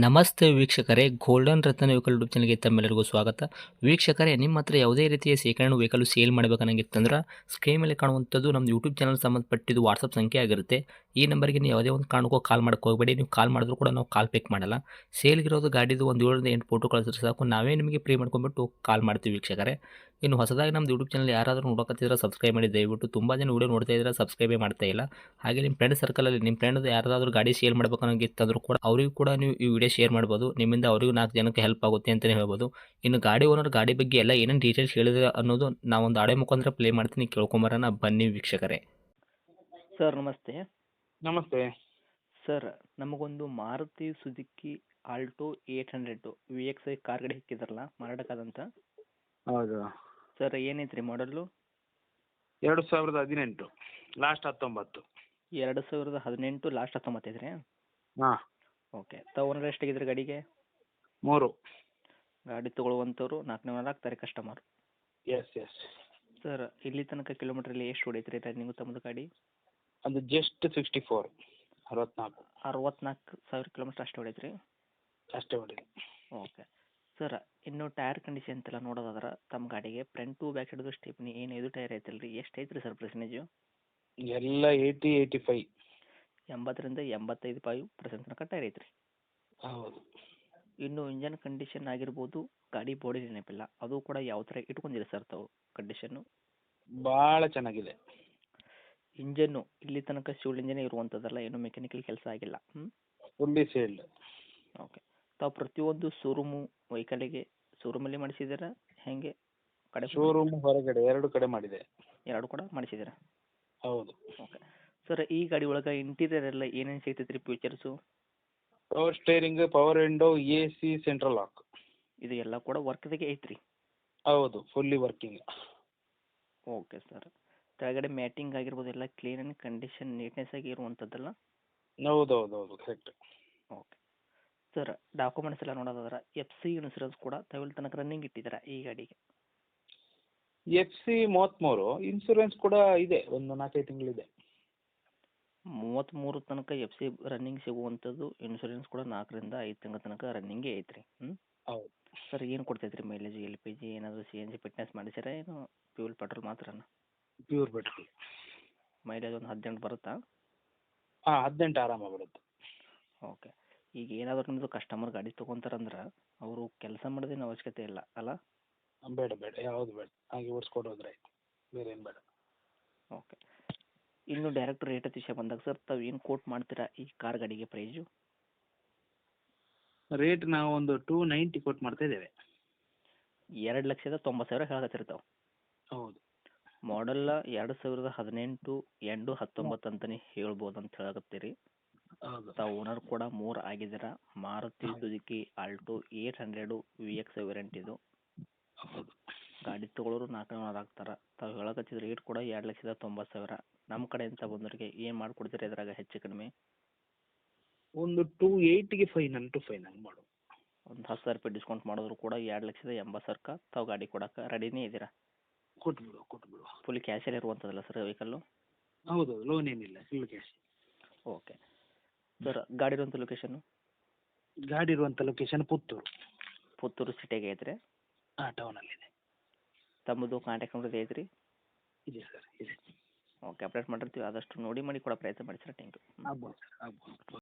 ನಮಸ್ತೆ ವೀಕ್ಷಕರೇ, ಗೋಲ್ಡನ್ ರತ್ನ vehicle YouTube ಚಾನಲ್ಗೆ ತಮ್ಮೆಲ್ಲರಿಗೂ ಸ್ವಾಗತ. ವೀಕ್ಷಕರೇ, ನಿಮ್ಮ ಹತ್ರ ಯಾವುದೇ ರೀತಿಯ ಶೇಖರಣೆ ವೆಹಿಕಲ್ ಸೇಲ್ ಮಾಡಬೇಕನ್ನಂಗಿತ್ತಂದ್ರೆ ಸ್ಕ್ರೀನ್ ಮೇಲೆ ಕಾಣುವಂಥದ್ದು ನಮ್ಮ ಯೂಟ್ಯೂಬ್ ಚಾನಲ್ ಸಂಬಂಧಪಟ್ಟಿದ್ದು ವಾಟ್ಸಪ್ ಸಂಖ್ಯೆ ಆಗಿರುತ್ತೆ. ಈ ನಂಬರ್ಗೆ ನೀವು ಯಾವುದೇ ಒಂದು ಕಾರಣಕ್ಕೂ ಕಾಲ್ ಮಾಡಕ್ಕೆ ಹೋಗಬೇಡಿ. ನೀವು ಕಾಲ್ ಮಾಡಿದ್ರು ಕೂಡ ನಾವು ಕಾಲ್ ಪಿಕ್ ಮಾಡಲ್ಲ. ಸೇಲ್ಗಿರೋದು ಗಾಡಿದು ಒಂದು 7ರಿಂದ 8 ಫೋಟೋ ಕಳಿಸಿದ್ರೆ ಸಾಕು, ನಾವೇ ನಿಮಗೆ ಪ್ರೀ ಮಾಡ್ಕೊಂಡ್ಬಿಟ್ಟು ಕಾಲ್ ಮಾಡ್ತೀವಿ ವೀಕ್ಷಕರೇ. ಇನ್ನು ಹೊಸದಾಗಿ ನಮ್ಮದು ಯೂಟ್ಯೂಬ್ ಚಾನಲ್ ಯಾರಾದರೂ ನೋಡೋಕತ್ತಿದ್ರೆ ಸಬ್ಸ್ಕ್ರೈಬ್ ಮಾಡಿ ದಯವಿಟ್ಟು. ತುಂಬ ಜನ ವೀಡಿಯೋ ನೋಡ್ತಾ ಇದ್ದಾರೆ, ಸಬ್ಸ್ಕ್ರೈಬೇ ಮಾಡ್ತಾ ಇಲ್ಲ. ಹಾಗೆ ನಿಮ್ಮ ಫ್ರೆಂಡ್ ಸರ್ಕಲಲ್ಲಿ ನಿಮ್ಮ ಫ್ರೆಂಡ್ ಯಾರಾದರೂ ಗಾಡಿ ಸೇಲ್ ಮಾಡಬೇಕನ್ನೋಂಗಿತ್ತಂದ್ರೂ ಕೂಡ ಅವರಿಗೂ ಕೂಡ ನೀವು ಈ ವಿಡಿಯೋ ಶೇರ್ ಮಾಡ್ಬೋದು. ನಿಮ್ಮಿಂದ ಅವರಿಗೂ 4 ಜನಕ್ಕೆ ಹೆಲ್ಪ್ ಆಗುತ್ತೆ ಅಂತಲೇ ಹೇಳ್ಬೋದು. ಇನ್ನು ಗಾಡಿ ಓನರ್ ಗಾಡಿ ಬಗ್ಗೆ ಎಲ್ಲ ಏನೇನು ಡೀಟೇಲ್ಸ್ ಹೇಳಿದ್ರೆ ಅನ್ನೋದು ನಾವೊಂದು ಆಡಿಯೋ ಮುಖಾಂತರ ಪ್ಲೇ ಮಾಡ್ತೀನಿ, ಕೇಳ್ಕೊಂಬರೋಣ ಬನ್ನಿ ವೀಕ್ಷಕರೇ. ಸರ್ ನಮಸ್ತೆ. ನಮಸ್ತೆ. ಸರ್, ನಮಗೊಂದು Maruti Suzuki Alto 800 VXI car ಗಾಡಿ ಹಾಕಿದ್ರಲ್ಲ ಮಾರಾಟಕ್ಕಾದಂತ. ಹೌದು. ಸರ್ ಏನೈತ್ರಿ ಮಾಡಲು? 2018 ಲಾಸ್ಟ್ 19. 2018 ಲಾಸ್ಟ್ 19 ಐತ್ರಿ? ಹಾಂ. ಓಕೆ. ತಾವು ಓನರ್ ಎಷ್ಟಾಗಿದ್ರಿ ಗಾಡಿಗೆ? 3. ಗಾಡಿ ತೊಗೊಳ್ಳುವಂಥವ್ರು 4ನೇ ಓನರ್ ಆಗ್ತಾರೆ ಕಸ್ಟಮರ್. ಎಸ್. ಸರ್, ಇಲ್ಲಿ ತನಕ ಕಿಲೋಮೀಟ್ರಲ್ಲಿ ಎಷ್ಟು ಹೊಡೈತ್ರಿ ರನ್ನಿಂಗು ತಮ್ಮದು ಗಾಡಿ? ಅದು ಜಸ್ಟ್ 64. 64. 64,000 ಕಿಲೋಮೀಟ್ರ್ ಅಷ್ಟು ಹೊಡೈತ್ರಿ? ಅಷ್ಟೇ ಹೊಡಿದೆ. ಓಕೆ. ಸರ್, ಇನ್ನು ಟೈರ್ ಕಂಡೀಷನ್ ಅಂತೆಲ್ಲ ನೋಡೋದಾದ್ರೆ ತಮ್ಮ ಗಾಡಿಗೆ ಫ್ರಂಟ್ ಟು ಬ್ಯಾಕ್ ಸೈಡ್ದು ಸ್ಟೆಪ್ನಿ ಏನು ಇದು ಟೈರ್ ಐತಲ್ಲ ರೀ, ಎಷ್ಟು ಐತ್ರಿ ಸರ್ ಪರ್ಸೆಂಟೇಜು? ಎಲ್ಲ 80, 85. 80ರಿಂದ 85% ತನಕ ಟೈರ್ ಐತ್ರಿ. ಹೌದು. ಇನ್ನು ಇಂಜನ್ ಕಂಡೀಷನ್ ಆಗಿರ್ಬೋದು, ಗಾಡಿ ಬಾಡಿ ನೆನಪಿಲ್ಲ, ಅದು ಕೂಡ ಯಾವ ಥರ ಇಟ್ಕೊಂಡಿರಿ ಸರ್ ತಾವು ಕಂಡೀಷನ್ನು? ಭಾಳ ಚೆನ್ನಾಗಿದೆ. ಇಂಜನ್ನು ಇಲ್ಲಿ ತನಕ ಶಿವಲ್ ಇಂಜನೇ ಇರುವಂಥದ್ದಲ್ಲ, ಏನು ಮೆಕ್ಯಾನಿಕಲ್ ಕೆಲಸ ಆಗಿಲ್ಲ? Fully sailed. ಓಕೆ. ತಾವು ಪ್ರತಿಯೊಂದು ಶೋರೂಮು ವೆಹಿಕಲಿಗೆ ಶೋರೂಮಲ್ಲಿ ಮಾಡಿಸಿದ್ದೀರಾ ಹೇಗೆ? ಕಡೆ ಶೋರೂಮ್ ಹೊರಗಡೆ 2 ಕಡೆ ಮಾಡಿದೆ. 2 ಕೂಡ ಮಾಡಿಸಿದ್ದೀರಾ? ಹೌದು. ಓಕೆ. ಸರ್, ಈ ಗಾಡಿ ಒಳಗೆ ಇಂಟೀರಿಯರ್ ಎಲ್ಲ ಏನೇನು ಸಿಗ್ತೈತೆ ರೀ features? Power steering, power window, AC, central lock. ಇದು ಎಲ್ಲ ಕೂಡ ವರ್ಕ್ದಾಗೆ ಐತ್ರಿ? ಹೌದು, ಫುಲ್ಲಿ ವರ್ಕಿಂಗ್. Okay sir. ಕೆಳಗಡೆ ಮ್ಯಾಟಿಂಗ್ ಆಗಿರ್ಬೋದು ಎಲ್ಲ ಕ್ಲೀನ್ ಆ್ಯಂಡ್ ಕಂಡೀಷನ್ ನೀಟ್ನೆಸ್ ಆಗಿ ಇರುವಂಥದ್ದಲ್ಲ? ಹೌದು ಕರೆಕ್ಟ್. ಓಕೆ. ಸರ್, ಡಾಕ್ಯುಮೆಂಟ್ಸ್ ಎಲ್ಲ ನೋಡೋದಾದ್ರೆ FC ಇನ್ಸೂರೆನ್ಸ್ ಕೂಡ ತಾವಿಲ್ಲಿ ತನಕ ರನ್ನಿಂಗ್ ಇಟ್ಟಿದ್ದೀರಾ ಈ ಗಾಡಿಗೆ? FC 33. ಇನ್ಸೂರೆನ್ಸ್ ಕೂಡ ಇದೆ, ಒಂದು 4-5 ತಿಂಗಳಿದೆ. 33 ತನಕ FC ರನ್ನಿಂಗ್ ಸಿಗುವಂಥದ್ದು, ಇನ್ಸೂರೆನ್ಸ್ ಕೂಡ 4ರಿಂದ 5 ತಿಂಗಳ ತನಕ ರನ್ನಿಂಗೇ ಐತ್ರಿ. ಹೌದು. ಸರ್, ಏನು ಕೊಡ್ತೈತೆ ರೀ ಮೈಲೇಜ್? LPG ಏನಾದರೂ CNG ಫಿಟ್ನೆಸ್ ಮಾಡಿಸಿರಾ, ಏನು ಫ್ಯೂಲ್ ಪೆಟ್ರೋಲ್ ಮಾತ್ರನಾ? Pure petrol. ಮೈಲೇಜ್ ಒಂದು 18 ಬರುತ್ತಾ? ಹಾಂ, 18 ಆರಾಮಾಗಿ ಬರುತ್ತೆ. ಓಕೆ. ಈಗ ಏನಾದರೂ ನಿಮ್ಮದು ಕಸ್ಟಮರ್ ಗಾಡಿ ತೊಗೊತಾರಂದ್ರೆ ಅವರು ಕೆಲಸ ಮಾಡೋದೇನು ಅವಶ್ಯಕತೆ ಇಲ್ಲ ಅಲ್ಲ? ಬೇಡ ಯಾವುದು ಬೇಡ, ಹಾಗೆ ಓಡಿಸ್ಕೊಂಡು ಹೋದ್ರೆ ಆಯ್ತು, ಬೇರೆ ಏನು ಬೇಡ. ಓಕೆ. ಇನ್ನು ಡೈರೆಕ್ಟ್ ರೇಟ್ ವಿಷಯ ಬಂದಾಗ ಸರ್, ತಾವು ಏನು ಕೋಟ್ ಮಾಡ್ತೀರಾ ಈ ಕಾರ್ ಗಾಡಿಗೆ ಪ್ರೈಸು? ರೇಟ್ ನಾವು ಒಂದು 290 ಕೊಟ್ಟು ಮಾಡ್ತಾ ಇದ್ದೇವೆ. 2,90,000 ಹೇಳಕತ್ತಿರ್ತಾವೆ. ಹೌದು. ಮಾಡಲ್ಲ 2018 ಎಂಡು 19 ಅಂತಲೇ ಹೇಳ್ಬೋದು ಅಂತ ಹೇಳಕತ್ತೀರಿ. ಹೌದು. ತಾವು ಓನರ್ ಕೂಡ 3 ಆಗಿದ್ದೀರಾ. Maruti Suzuki Alto 800 VXI variant ಇದು. ಹೌದು. ಗಾಡಿ ತೊಗೊಳೋರು 4ನೇ ಓನರ್ ಆಗ್ತಾರೆ. ತಾವು ಹೇಳಕತ್ತಿದ ರೇಟ್ ಕೂಡ 2,90,000. ನಮ್ಮ ಕಡೆಯಿಂದ ಬಂದವರಿಗೆ ಏನು ಮಾಡಿಕೊಡ್ತೀರಿ ಇದ್ರಾಗ ಹೆಚ್ಚು ಕಡಿಮೆ? ಒಂದು 280ಗೆ ಫೈನಲ್ ಮಾಡು. ಒಂದು 10,000 ರೂಪಾಯಿ ಡಿಸ್ಕೌಂಟ್ ಮಾಡಿದ್ರು ಕೂಡ 2,80,000ಕ್ಕೆ ತಾವು ಗಾಡಿ ಕೊಡೋಕೆ ರೆಡಿನೇ ಇದ್ದೀರಾ? ಕೊಟ್ಬಿಡು. ಫುಲ್ ಕ್ಯಾಶಲ್ಲಿ ಇರುವಂಥದ್ದಲ್ಲ ಸರ್ ವೆಹಿಕಲ್ಲು? ಹೌದು, ಲೋನ್ ಏನಿಲ್ಲ, ಫುಲ್ ಕ್ಯಾಶ್. ಓಕೆ. ಸರ್, ಗಾಡಿ ಇರುವಂಥ ಲೊಕೇಶನ್ನು? ಗಾಡಿ ಇರುವಂಥ ಲೊಕೇಶನ್ ಪುತ್ತೂರು ಸಿಟಿಗೆ ಐತ್ರಿ? ಹಾಂ, ಟೌನಲ್ಲಿದೆ. ತಮ್ಮದು ಕಾಂಟ್ಯಾಕ್ಟ್ ನಂಬರ್ ಐತ್ರಿ? ಇದೆ ಸರ್, ಇದೆ. ಓಕೆ, ಅಪ್ಡೇಟ್ ಮಾಡಿರ್ತೀವಿ. ಆದಷ್ಟು ನೋಡಿ ಮಾಡಿ ಕೊಡೋ ಪ್ರಯತ್ನ ಮಾಡಿ ಸರ್. Thank you. ಆಗ್ಬೋದು ಸರ್, ಆಗ್ಬೋದು.